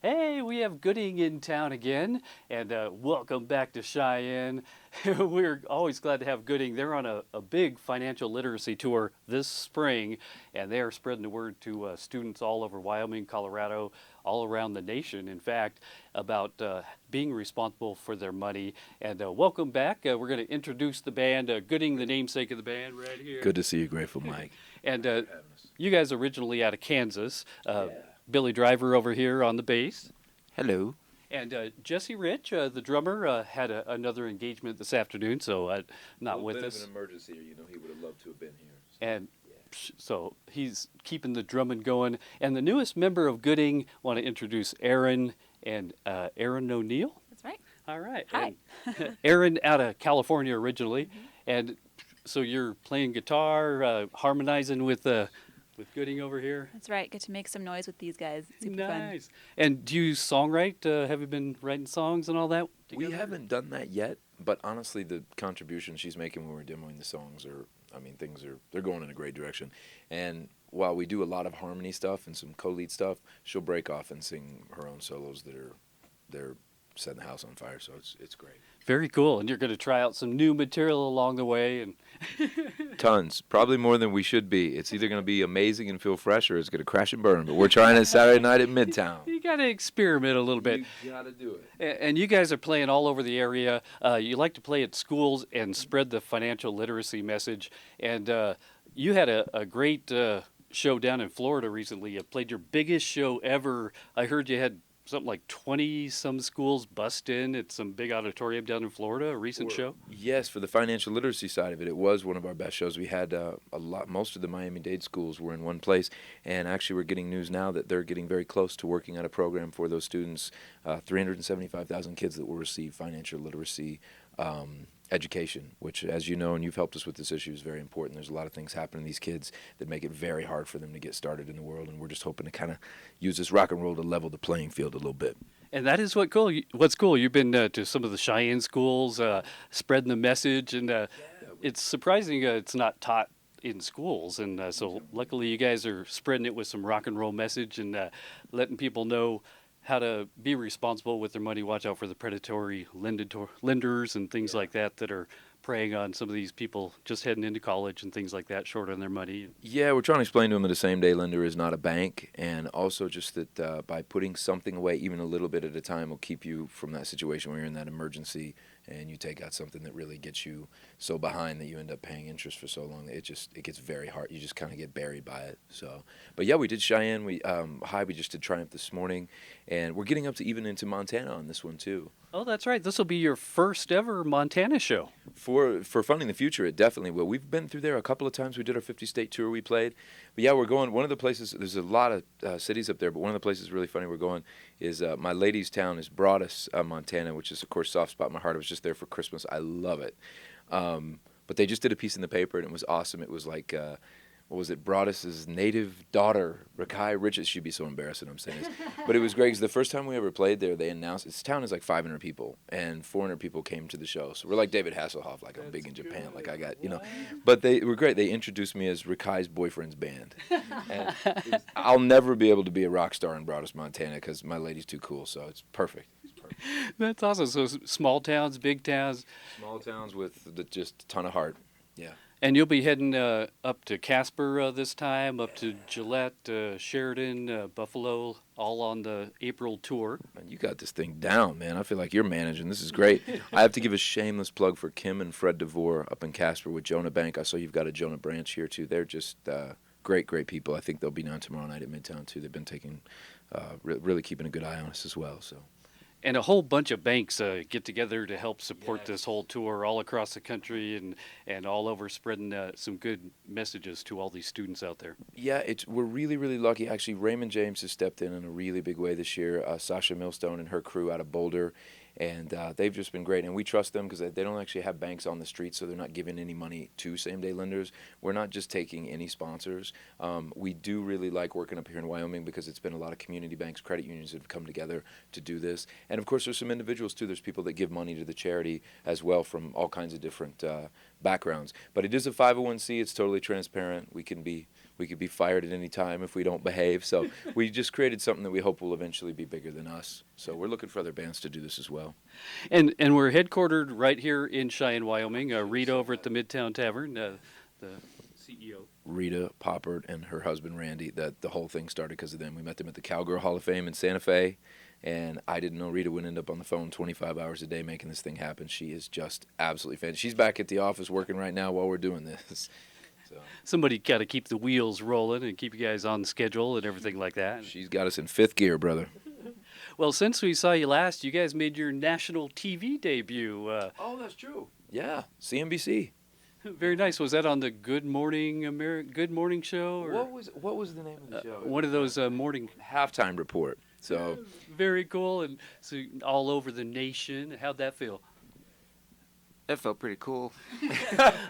Hey, we have Gooding in town again, and welcome back to Cheyenne. We're always glad to have Gooding. They're on a big financial literacy tour this spring, and they are spreading the word to students all over Wyoming, Colorado, all around the nation, in fact, about being responsible for their money. And welcome back. We're going to introduce the band, Gooding, the namesake of the band, right here. Good to see you, Grateful Mike. And you guys originally out of Kansas. Billy Driver over here on the bass. Hello. And Jesse Rich, the drummer, had another engagement this afternoon, so not with us. Of an emergency, he would have loved to have been here. And so he's keeping the drumming going. And the newest member of Gooding, want to introduce Aaron and Aaron ONeill. That's right. All right. Hi. And Aaron out of California originally, and so you're playing guitar, harmonizing with Gooding over here. That's right. Get to make some noise with these guys. It's super fun. Nice. And do you songwrite? Have you been writing songs and all that? We together? haven't done that yet, but honestly, the contribution she's making when we're demoing the songs they're going in a great direction. And while we do a lot of harmony stuff and some co-lead stuff, she'll break off and sing her own solos they're setting the house on fire. So it's great. Very cool. And you're going to try out some new material along the way. And Tons, probably more than we should be. It's either going to be amazing and feel fresh, or it's going to crash and burn. But we're trying it Saturday night at Midtown. you got to experiment a little bit. You got to do it. And you guys are playing all over the area. You like to play at schools and spread the financial literacy message. And you had a great show down in Florida recently. You played your biggest show ever. I heard you had something like 20-some schools bust in at some big auditorium down in Florida, a recent show. Yes, for the financial literacy side of it, it was one of our best shows. We had most of the Miami-Dade schools were in one place, and actually we're getting news now that they're getting very close to working on a program for those students, 375,000 kids that will receive financial literacy education, which, as you know, and you've helped us with this issue, is very important. There's a lot of things happening to these kids that make it very hard for them to get started in the world, and we're just hoping to kind of use this rock and roll to level the playing field a little bit. And that is what's cool. You've been to some of the Cheyenne schools, spreading the message, and it's surprising it's not taught in schools. And so luckily you guys are spreading it with some rock and roll message and letting people know how to be responsible with their money, watch out for the predatory lenders and things like that are preying on some of these people just heading into college and things like that, short on their money. Yeah, we're trying to explain to them that a same-day lender is not a bank, and also just that by putting something away, even a little bit at a time, will keep you from that situation where you're in that emergency and you take out something that really gets you so behind that you end up paying interest for so long that it gets very hard. You just kind of get buried by it. So, but yeah, we did Cheyenne. We just did Triumph this morning, and we're getting up to even into Montana on this one too. Oh, that's right. This will be your first ever Montana show. For Funding the Future, it definitely will. We've been through there a couple of times. We did our 50-state tour we played. But yeah, we're going, one of the places, there's a lot of cities up there, but one of the places really funny we're going is my lady's town is Broadus, Montana, which is, of course, soft spot in my heart. I was just there for Christmas. I love it. But they just did a piece in the paper, and it was awesome. It was like, what was it, Broadus's native daughter, Rakai Richards. She'd be so embarrassed that I'm saying this. But it was great because the first time we ever played there, they announced, this town is like 500 people, and 400 people came to the show. So we're like David Hasselhoff, like I'm big in Japan, like I got, But they were great. They introduced me as Rakai's boyfriend's band. And I'll never be able to be a rock star in Broadus, Montana, because my lady's too cool, so it's perfect. That's awesome. So small towns, big towns. Small towns with just a ton of heart, yeah. And you'll be heading up to Casper this time, up to Gillette, Sheridan, Buffalo, all on the April tour. Man, you got this thing down, man. I feel like you're managing. This is great. I have to give a shameless plug for Kim and Fred DeVore up in Casper with Jonah Bank. I saw you've got a Jonah branch here, too. They're just great people. I think they'll be down tomorrow night at Midtown, too. They've been taking, really keeping a good eye on us as well, so. And a whole bunch of banks get together to help support this whole tour all across the country and all over, spreading some good messages to all these students out there. Yeah, we're really lucky. Actually, Raymond James has stepped in a really big way this year. Sasha Millstone and her crew out of Boulder. And they've just been great. And we trust them because they don't actually have banks on the street, so they're not giving any money to same-day lenders. We're not just taking any sponsors. We do really like working up here in Wyoming because it's been a lot of community banks, credit unions that have come together to do this. And, of course, there's some individuals, too. There's people that give money to the charity as well from all kinds of different backgrounds. But it is a 501c. It's totally transparent. We can be We could be fired at any time if we don't behave. So we just created something that we hope will eventually be bigger than us. So we're looking for other bands to do this as well. And we're headquartered right here in Cheyenne, Wyoming. Rita over at the Midtown Tavern, the CEO. Rita Popper and her husband Randy, that the whole thing started because of them. We met them at the Cowgirl Hall of Fame in Santa Fe, and I didn't know Rita would end up on the phone 25 hours a day making this thing happen. She is just absolutely fantastic. She's back at the office working right now while we're doing this. So Somebody got to keep the wheels rolling and keep you guys on schedule and everything like that. she's got us in fifth gear, brother. Well, since we saw you last, you guys made your national TV debut. Oh, that's true. Yeah, CNBC. Very nice. Was that on the Good Morning Good Morning Show? Or What was the name of the show? one of those morning. Halftime report. So Very cool, and so all over the nation. How'd that feel? That felt pretty cool.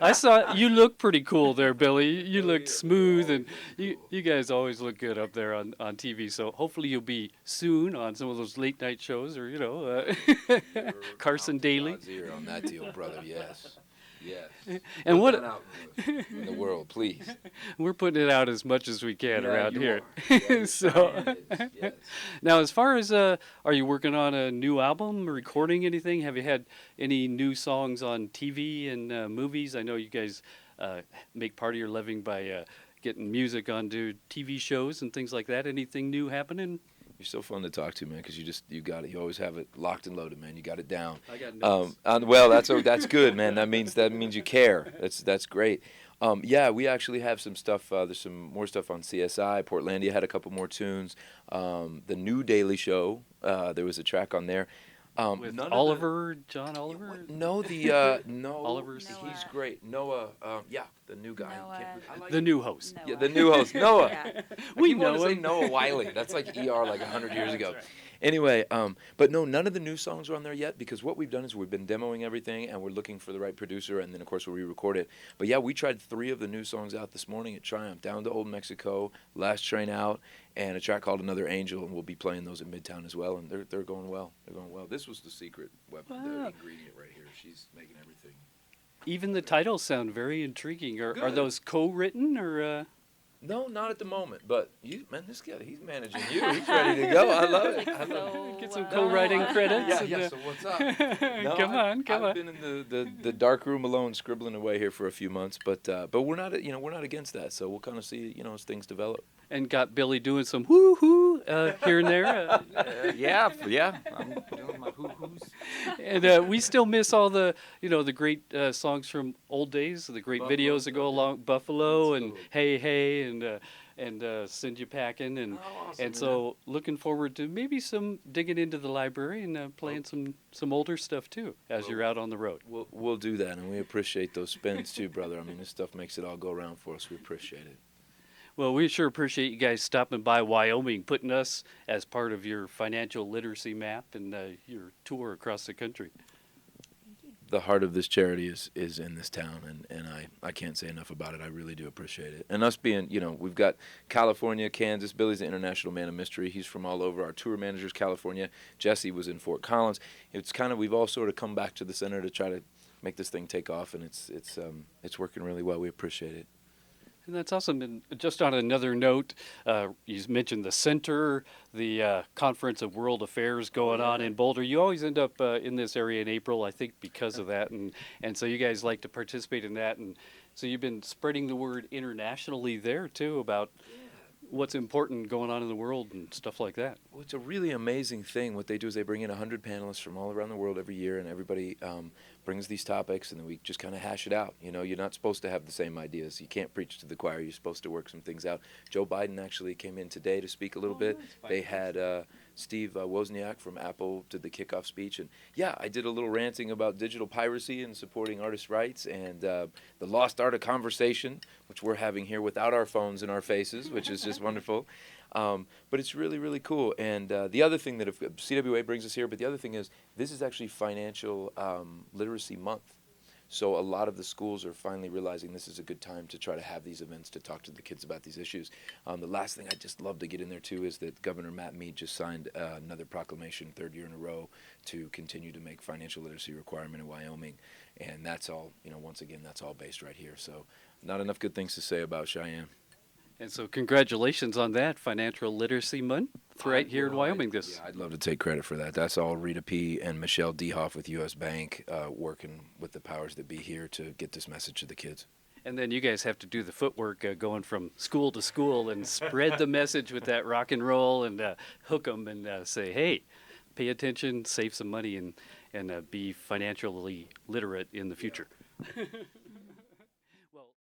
I saw you look pretty cool there, Billy. You looked smooth, and you guys always look good up there on TV. So hopefully you'll be soon on some of those late night shows, or Carson Daly. God's ear on that deal, brother. Yes. Yes. And Put what that out in the world, please. we're putting it out as much as we can Yeah, around you here. are. Yeah, So Cheyenne is, yes. now, as far as are you working on a new album, recording anything? Have you had any new songs on TV and movies? I know you guys make part of your living by getting music onto TV shows and things like that. Anything new happening? You're so fun to talk to, man, because you got it. You always have it locked and loaded, man. You got it down. I got notes. Well, that's good, man. That means you care. That's great. Yeah, we actually have some stuff. There's some more stuff on CSI. Portlandia had a couple more tunes. The new Daily Show. There was a track on there. With none of Oliver, John Oliver? No, no. Oliver He's Noah. great. Noah. Yeah, the new guy. Noah. I like The new host. Noah. Yeah, the new host, Noah. Yeah. We I keep wanting know to say him. Noah Wiley. That's like ER like 100 years ago. Anyway, but no, none of the new songs are on there yet because what we've done is we've been demoing everything and we're looking for the right producer and then of course we'll re-record it. But yeah, we tried 3 of the new songs out this morning at Triumph, Down to Old Mexico, Last Train Out, and a track called Another Angel, and we'll be playing those at Midtown as well. And they're going well. They're going well. This was the secret weapon, the Wow. ingredient right here. She's making everything. Even the titles sound very intriguing. Are Good. those co-written or? No, not at the moment. But this guy, he's managing you. He's ready to go. I love it. I love it. So, Get some uh, co-writing credits. Yeah, and, yeah. So what's up? No, come on. I've been in the dark room alone, scribbling away here for a few months, but we're not we're not against that. So we'll kind of see as things develop. And got Billy doing some woo-hoo here and there. Yeah. I'm doing my hoo-hoos. And we still miss all the, the great songs from old days, the great videos that go along Buffalo and Hey Hey and Send You Packin'. And so looking forward to maybe some digging into the library and playing some older stuff too as you're out on the road. We'll do that, and we appreciate those spins too, brother. I mean, this stuff makes it all go around for us. We appreciate it. Well, we sure appreciate you guys stopping by Wyoming, putting us as part of your financial literacy map and your tour across the country. The heart of this charity is in this town, and I can't say enough about it. I really do appreciate it. And us being, we've got California, Kansas. Billy's an international man of mystery. He's from all over. Our tour manager's California. Jesse was in Fort Collins. It's kind of, we've all sort of come back to the center to try to make this thing take off, and it's working really well. We appreciate it. And that's awesome. And just on another note, you mentioned the center, the Conference of World Affairs going on in Boulder. You always end up in this area in April, I think, because of that. And so you guys like to participate in that. And so you've been spreading the word internationally there, too, about what's important going on in the world and stuff like that. Well, it's a really amazing thing. What they do is they bring in 100 panelists from all around the world every year, and everybody brings these topics, and then we just kind of hash it out. You're not supposed to have the same ideas. You can't preach to the choir. You're supposed to work some things out. Joe Biden actually came in today to speak a little bit. They had Steve Wozniak from Apple did the kickoff speech, and yeah, I did a little ranting about digital piracy and supporting artists' rights and the lost art of conversation, which we're having here without our phones in our faces, which is just wonderful. But it's really, really cool. And the other thing that CWA brings us here, but the other thing is this is actually Financial Literacy Month. So a lot of the schools are finally realizing this is a good time to try to have these events to talk to the kids about these issues. The last thing I'd just love to get in there, too, is that Governor Matt Mead just signed another proclamation, 3rd year in a row, to continue to make financial literacy a requirement in Wyoming. And that's all, once again, that's all based right here. So not enough good things to say about Cheyenne. And so congratulations on that Financial Literacy Month right here in Wyoming. Yeah, I'd love to take credit for that. That's all Rita P. and Michelle Dehoff with U.S. Bank working with the powers that be here to get this message to the kids. And then you guys have to do the footwork going from school to school and spread the message with that rock and roll and hook them and say, hey, pay attention, save some money, and be financially literate in the future.